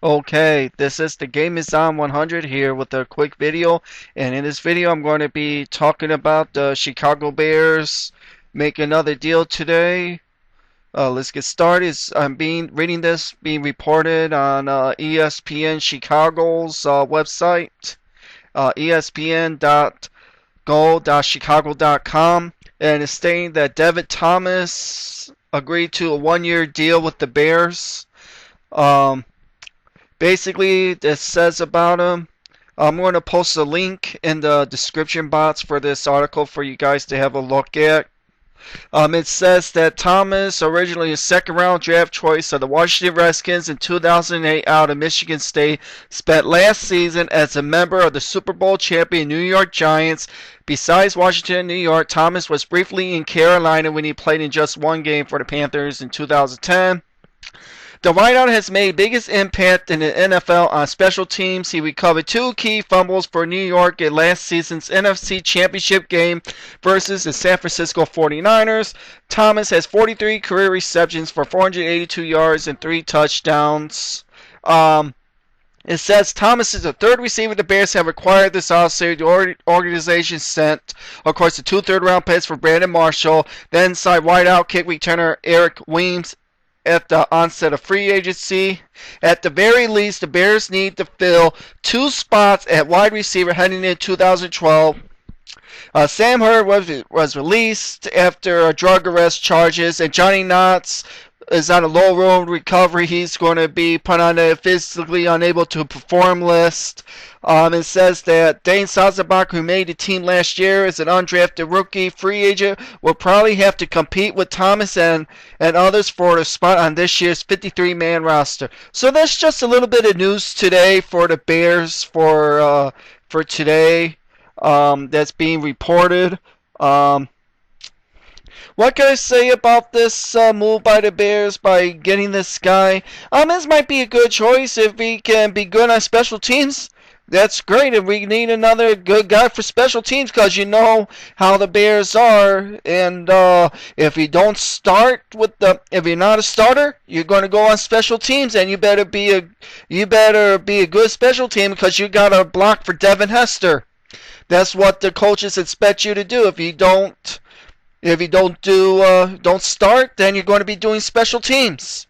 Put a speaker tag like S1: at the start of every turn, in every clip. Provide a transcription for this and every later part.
S1: Okay, this is the Game is on 100 here with a quick video, and in this video I'm going to be talking about the Chicago Bears make another deal today. Let's get started. I'm reading this being reported on ESPN Chicago's website, espn.go.chicago.com, and it's stating that Devin Thomas agreed to a one-year deal with the Bears. Um, Basically, it says about him. I'm going to post a link in the description box for this article for you guys to have a look at. It says that Thomas, originally a second-round draft choice of the Washington Redskins in 2008 out of Michigan State, spent last season as a member of the Super Bowl champion New York Giants. Besides Washington and New York, Thomas was briefly in Carolina when he played in just one game for the Panthers in 2010. The wideout has made biggest impact in the NFL on special teams. He recovered two key fumbles for New York in last season's NFC Championship game versus the San Francisco 49ers. Thomas has 43 career receptions for 482 yards and 3 touchdowns. It says Thomas is the third receiver the Bears have acquired this offseason. The organization sent, of course, the 2 third-round picks for Brandon Marshall, then inside wideout kick returner Eric Weems at the onset of free agency. At the very least, the Bears need to fill 2 spots at wide receiver heading into 2012. Sam Hurd was released after drug arrest charges, and Johnny Knotts is on a low road recovery. He's going to be put on a physically unable to perform list. It says that Dane Sazabak, who made the team last year, is an undrafted rookie free agent, will probably have to compete with Thomas and others for the spot on this year's 53-man roster. So that's just a little bit of news today for the Bears for today. That's being reported. What can I say about this move by the Bears by getting this guy? This might be a good choice if he can be good on special teams. That's great. If we need another good guy for special teams, because you know how the Bears are, and if you don't start if you're not a starter, you're going to go on special teams, and you better be a good special team because you got to block for Devin Hester. That's what the coaches expect you to do. If you don't don't start, then you're going to be doing special teams.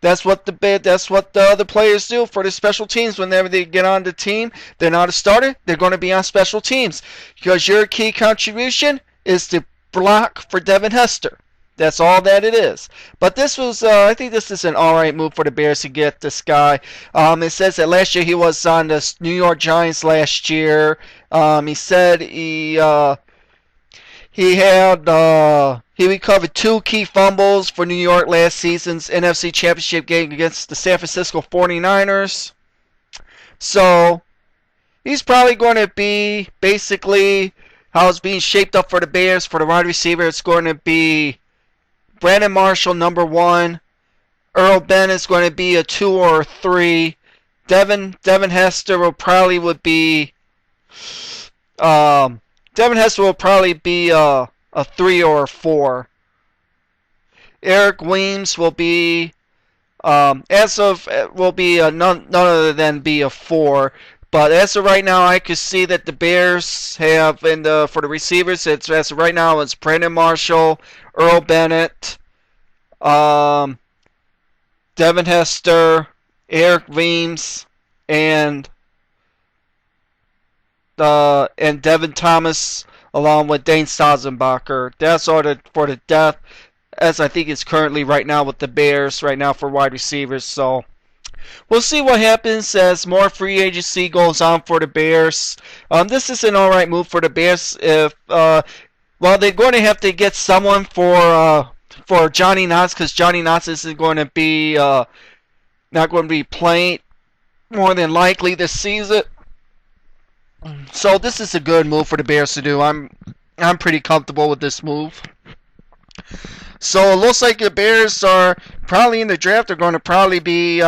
S1: That's what the other players do for the special teams. Whenever they get on the team, they're not a starter. They're going to be on special teams because your key contribution is to block for Devin Hester. That's all that it is. But this was, I think this is an alright move for the Bears to get this guy. It says that last year he was on the New York Giants last year. He said he recovered 2 key fumbles for New York last season's NFC Championship game against the San Francisco 49ers. So he's probably going to be basically how it's being shaped up for the Bears. For the wide receiver, it's going to be Brandon Marshall, number 1. Earl Bennett's going to be a 2 or a 3. Devin Hester will probably be a 3 or a 4. Eric Weems will be none other than be a 4. But as of right now, I could see that the Bears have for the receivers. As of right now, it's Brandon Marshall, Earl Bennett, Devin Hester, Eric Weems, and Devin Thomas, along with Dane Sazembacher. That's all for the depth, as I think it's currently right now with the Bears right now for wide receivers. So we'll see what happens as more free agency goes on for the Bears. This is an alright move for the Bears. If they're going to have to get someone for Johnny Knotts, because Johnny Knotts isn't going to be not going to be playing more than likely this season. So this is a good move for the Bears to do. I'm pretty comfortable with this move. So it looks like the Bears are probably in the draft. They're going to probably be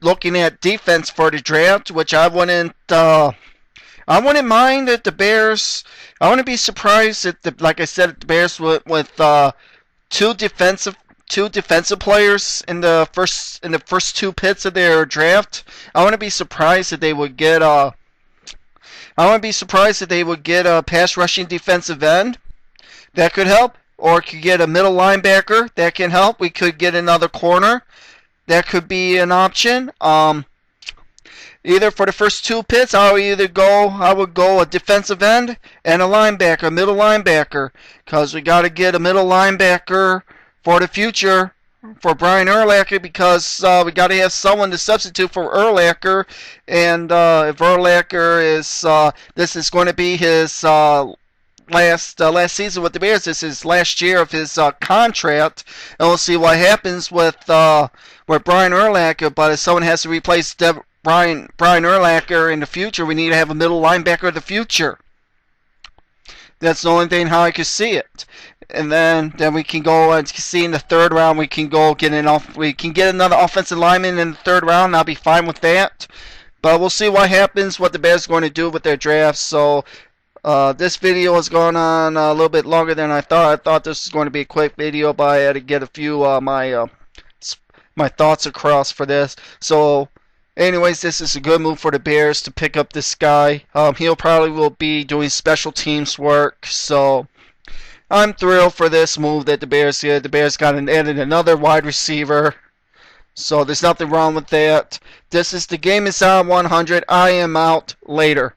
S1: looking at defense for the draft, which I wouldn't mind that the Bears. I wouldn't be surprised if, like I said, the Bears with two two defensive players in the first two picks of their draft. I wouldn't be surprised if they would get a pass rushing defensive end. That could help. Or could get a middle linebacker. That can help. We could get another corner. That could be an option. Either for the first two picks, I would go a defensive end and a linebacker, a middle linebacker, because we got to get a middle linebacker for the future for Brian Urlacher, because we got to have someone to substitute for Urlacher, and if Urlacher is this is going to be his last season with the Bears. This is last year of his contract, and we'll see what happens with Brian Urlacher. But if someone has to replace Brian Urlacher in the future, we need to have a middle linebacker of the future. That's the only thing how I could see it. And then we can go and see in the third round we can get another offensive lineman in the third round, and I'll be fine with that. But we'll see what happens, what the Bears are going to do with their draft. So this video has gone on a little bit longer than I thought. I thought this was going to be a quick video, but I had to get a few my thoughts across for this. So anyways, this is a good move for the Bears to pick up this guy. He'll probably will be doing special teams work, so I'm thrilled for this move that the Bears did. The Bears added another wide receiver, so there's nothing wrong with that. This is the Game Is On 100. I am out. Later.